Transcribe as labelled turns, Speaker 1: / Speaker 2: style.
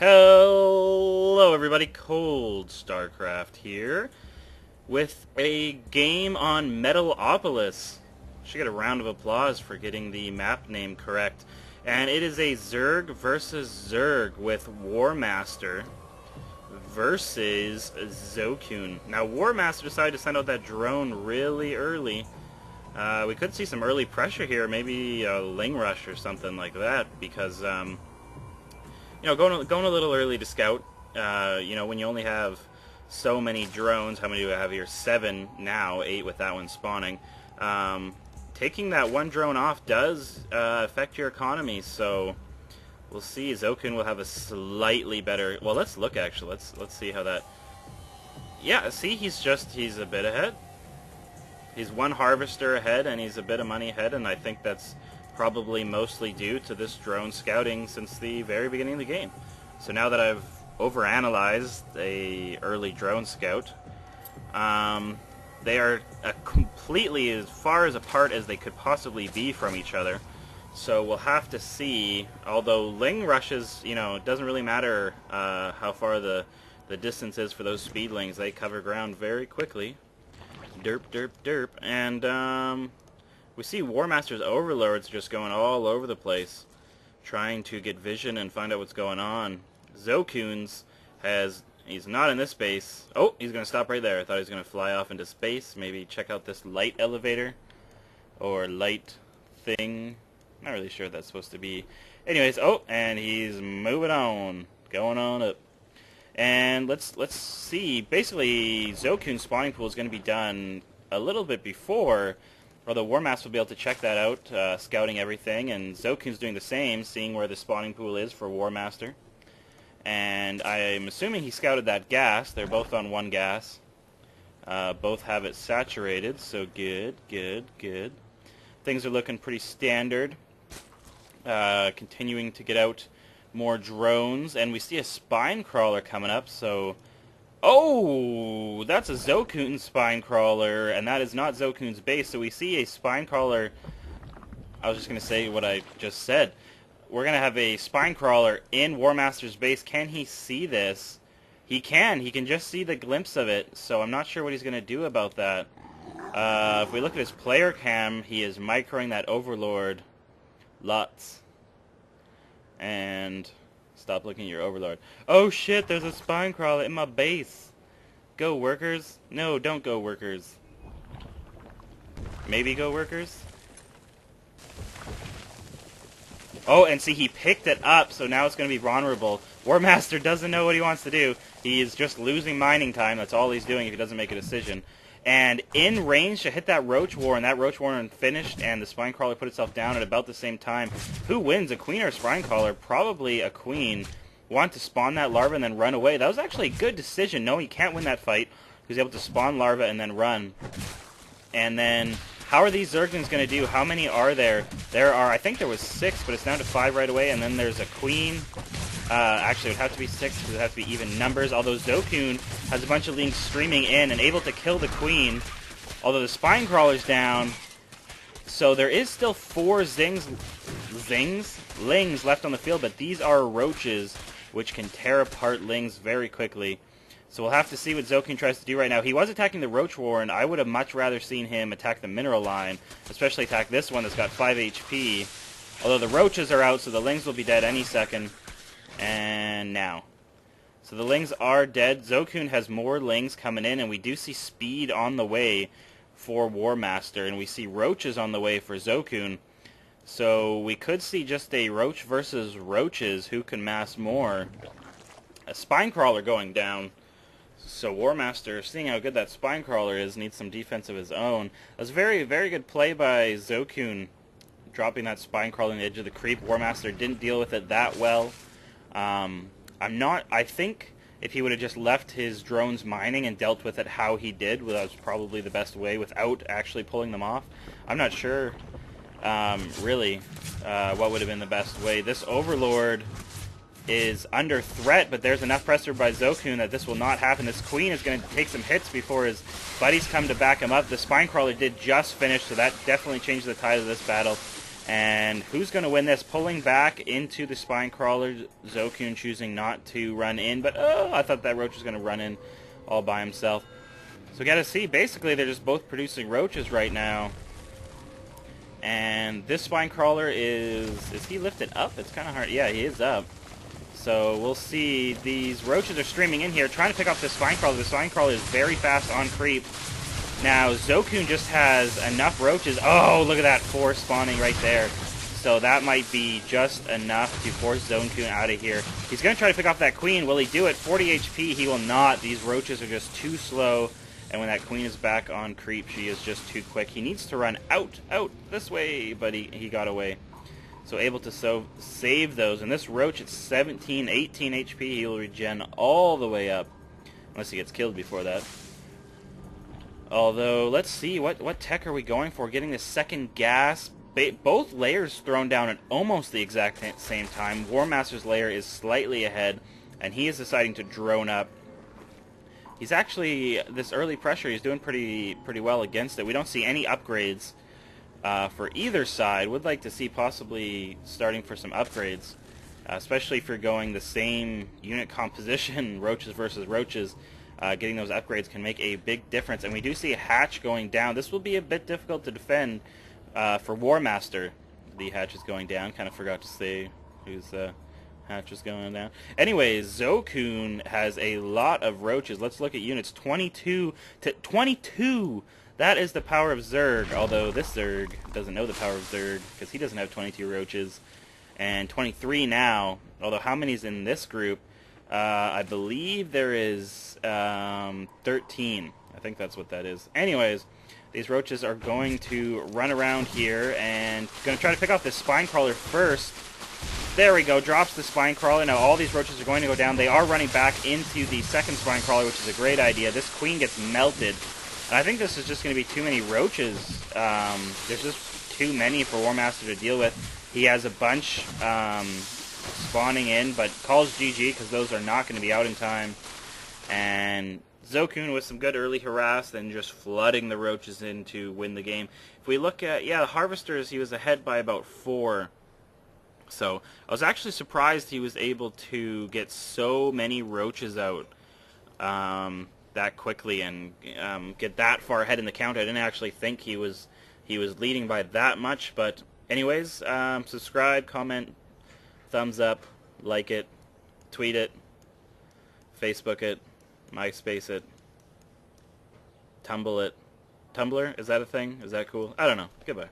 Speaker 1: Hello everybody, Cold Starcraft here with a game on Metalopolis. Should get a round of applause for getting the map name correct. And it is a Zerg versus Zerg with Warmaster versus Zokune. Now Warmaster decided to send out that drone really early. We could see some early pressure here, maybe a Ling Rush or something like that, because going a little early to scout. When you only have so many drones, how many do I have here? 7 now, 8 with that one spawning. Taking that one drone off does affect your economy, so we'll see. Zokune will have a slightly better. Well, let's look actually. Let's see how that. Yeah, see, he's a bit ahead. He's one harvester ahead, and he's a bit of money ahead, and I think that's probably mostly due to this drone scouting since the very beginning of the game. So now that I've overanalyzed a early drone scout, they are completely as far as apart as they could possibly be from each other. So we'll have to see. Although Ling rushes, it doesn't really matter how far the distance is for those speedlings. They cover ground very quickly. Derp, derp, derp. And we see Warmaster's overlords just going all over the place, trying to get vision and find out what's going on. Zokune's he's not in this base. Oh, he's going to stop right there. I thought he was going to fly off into space. Maybe check out this light elevator or light thing. Not really sure what that's supposed to be. Anyways, oh, and he's moving on, going on up. And let's see. Basically, Zokune's spawning pool is going to be done a little bit before, although Warmaster will be able to check that out, scouting everything, and Zokune's doing the same, seeing where the spawning pool is for Warmaster. And I'm assuming he scouted that gas. They're both on one gas. Both have it saturated, so good, good, good. Things are looking pretty standard. Continuing to get out more drones, and we see a spine crawler coming up, so... Oh, that's a Zokune spine crawler, and that is not Zokune's base, so we see a spine crawler. I was just going to say what I just said. We're going to have a spine crawler in Warmaster's base. Can he see this? He can just see the glimpse of it, so I'm not sure what he's going to do about that. If we look at his player cam, he is microing that overlord lots. And stop looking at your overlord. Oh shit, there's a spine crawler in my base. Go workers. No, don't go workers. Maybe go workers. Oh, and see, he picked it up, so now it's going to be vulnerable. Warmaster doesn't know what he wants to do. He is just losing mining time. That's all he's doing if he doesn't make a decision. And in range to hit that Roach War, and that Roach War finished, and the Spine Crawler put itself down at about the same time. Who wins, a Queen or a Spine Crawler? Probably a Queen. Want to spawn that larva and then run away. That was actually a good decision. No, he can't win that fight. He was able to spawn larva and then run. And then, how are these Zerglings going to do? How many are there? There are, I think there was 6, but it's down to 5 right away, and then there's a Queen. Actually, it would have to be 6 because it would have to be even numbers, although Zokune has a bunch of Lings streaming in and able to kill the Queen, although the Spine Crawler's down. So there is still 4 Lings left on the field, but these are Roaches, which can tear apart Lings very quickly. So we'll have to see what Zokune tries to do right now. He was attacking the Roach War, and I would have much rather seen him attack the Mineral Line, especially attack this one that's got 5 HP. Although the Roaches are out, so the Lings will be dead any second. And now. So the Lings are dead. Zokune has more Lings coming in, and we do see speed on the way for Warmaster, and we see Roaches on the way for Zokune. So we could see just a Roach versus Roaches, who can mass more. A Spine Crawler going down. So Warmaster, seeing how good that Spine Crawler is, needs some defense of his own. That was a very, very good play by Zokune, dropping that Spine Crawler on the edge of the creep. Warmaster didn't deal with it that well. I think if he would have just left his drones mining and dealt with it how he did, that was probably the best way without actually pulling them off. I'm not sure, really, what would have been the best way. This Overlord is under threat, but there's enough pressure by Zokune that this will not happen. This Queen is going to take some hits before his buddies come to back him up. The Spine Crawler did just finish, so that definitely changed the tide of this battle. And who's going to win this? Pulling back into the spine crawler. Zokune choosing not to run in, but oh, I thought that roach was going to run in all by himself. So we got to see. Basically, they're just both producing roaches right now. And this spine crawler is he lifted up? It's kind of hard. Yeah, he is up. So we'll see. These roaches are streaming in here, trying to pick off this spine crawler. The spine crawler is very fast on creep. Now, Zokune just has enough roaches. Oh, look at that, 4 spawning right there. So that might be just enough to force Zokune out of here. He's going to try to pick off that queen. Will he do it? 40 HP, he will not. These roaches are just too slow. And when that queen is back on creep, she is just too quick. He needs to run out, this way, but he got away. So able to save those. And this roach at 17, 18 HP, he will regen all the way up. Unless he gets killed before that. Although, let's see, what tech are we going for? Getting the second gas. Both layers thrown down at almost the exact same time. Warmaster's layer is slightly ahead, and he is deciding to drone up. He's actually, this early pressure, he's doing pretty well against it. We don't see any upgrades for either side. Would like to see possibly starting for some upgrades, especially if you're going the same unit composition, roaches versus roaches. Getting those upgrades can make a big difference. And we do see a hatch going down. This will be a bit difficult to defend for Warmaster. The hatch is going down. Kind of forgot to say whose hatch is going down. Anyways, Zokune has a lot of roaches. Let's look at units. 22 to 22. That is the power of Zerg. Although this Zerg doesn't know the power of Zerg because he doesn't have 22 roaches. And 23 now. Although how many's in this group? I believe there is 13. I think that's what that is. Anyways, these roaches are going to run around here and going to try to pick off this spine crawler first. There we go. Drops the spine crawler. Now all these roaches are going to go down. They are running back into the second spine crawler, which is a great idea. This queen gets melted. And I think this is just going to be too many roaches. There's just too many for Warmaster to deal with. He has a bunch spawning in, but calls GG because those are not going to be out in time. And Zokune with some good early harass, then just flooding the roaches in to win the game. If we look at, the Harvesters, he was ahead by about 4. So I was actually surprised he was able to get so many roaches out that quickly and get that far ahead in the count. I didn't actually think he was leading by that much. But anyways, subscribe, comment, thumbs up, like it, tweet it, Facebook it, MySpace it, Tumble it. Tumblr? Is that a thing? Is that cool? I don't know. Goodbye.